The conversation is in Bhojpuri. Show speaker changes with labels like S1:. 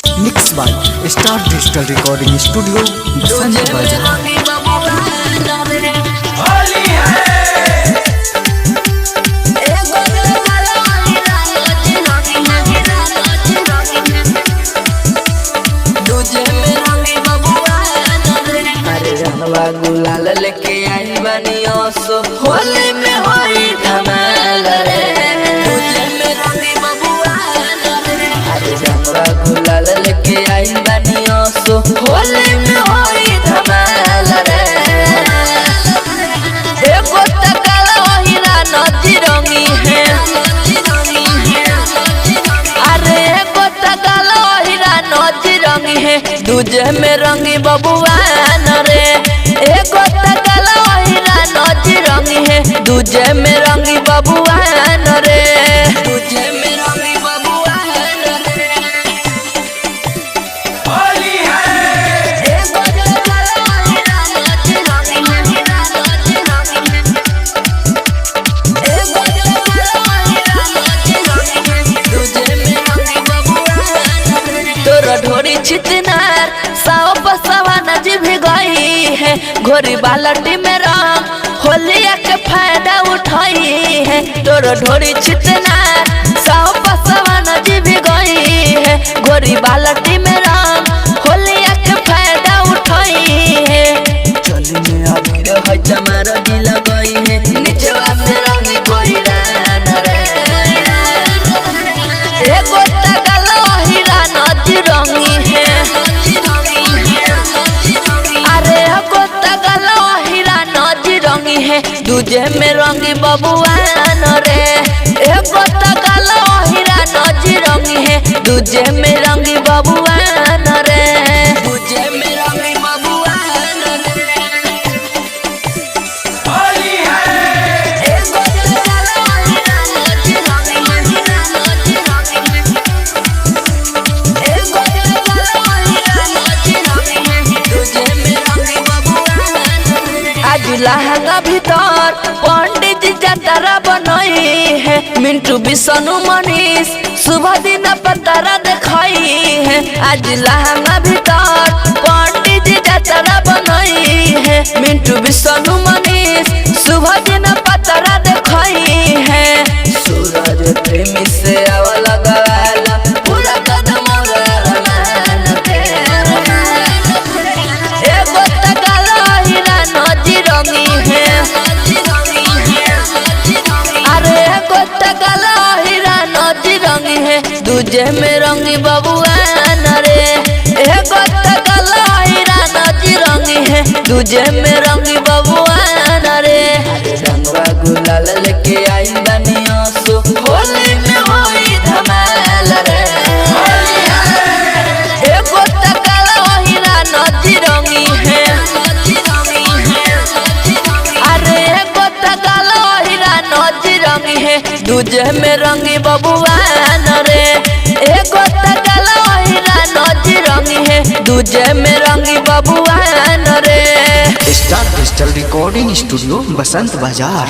S1: Mix by star digital recording studio Basant Bazar.
S2: गुलाल लेके आई बनी ओसो होली में होई धमाल रे तुझे में रंगी बबुआ रे। अरे रंगवा गुलाल लेके आई बनी ओसो होली में होई धमाल रे। एगो तकाला हीरा नदी रंगी है, अरे एगो तकाला हीरा नदी रंगी है, तुझे में रंगी बबुआ रे। एगो तकाला हीरा नदी रंगी है, दूजे में रंगी बबुआ रे। दूजे में रंगी बबुआ रे। होली है। एगो तकाला हीरा नदी रंगी है, हीरा नदी रंगी है। एगो तकाला हीरा नदी रंगी है, दूजे में रंगी बबुआ रे। तोरा ढोरी छितनार साओ पसवा नजी भी गई है, घोरी बाल्टी में रंग होलिया के फायदा उठाई है। तोर ढोरी छितना साओ पसवा नजी भी गई है, घोरी बाल्टी में रंग होलिया के फायदा उठाई है। चली में अबीर है जमार दिल गई है, निचवा में रंगी कोई रान रे। एगो तकाला हीरा नदी रंगी है, अरे एगो तकाला हीरा नदी रंगी है, दूजे में रंगी बबुआ रे। एगो तकाला हीरा नदी रंगी है, दूजे में रंगी बबुआ रे। दूजे में रंगी बबुआ रे। होली है। एगो तकाला हीरा नदी रंगी है, हीरा नदी रंगी है। एगो तकाला हीरा नदी रंगी है, दूजे में रंगी बबुआ रे। आज लहंगा भीतर पंडित जी जतरा बनई है, मिंटू बिसनु मनीष सुबह दिन पतरा दिखाई है। आज लहंगा भीतर पंडित जी जतरा बनई है, मिंटू बिसनु मनीष सुबह दिन पतरा दिखाई है। सूरज प्रेमी से आवा लगाला पूरा कदम रमान के। एगो तकाला हीरा नदी रंगी है, अरे एगो तकाला हीरा नदी रंगी है, दूजे में रंगी बबुआ रे। एगो तकाला हीरा नदी रंगी है, दूजे में रंगी बबुआ रे। रंगवा गुलाल लेके आई बनी ओसो होली में होई धमाल रे। एगो तकाला हीरा नदी रंगी है, अरे एगो तकाला हीरा नदी रंगी है, दूजे में रंगी बबुआ रे। एगो तकाला हीरा नदी रंगी है, दूजे में रंगी बबुआ रे।
S1: Star digital recording studio Basant बाजार।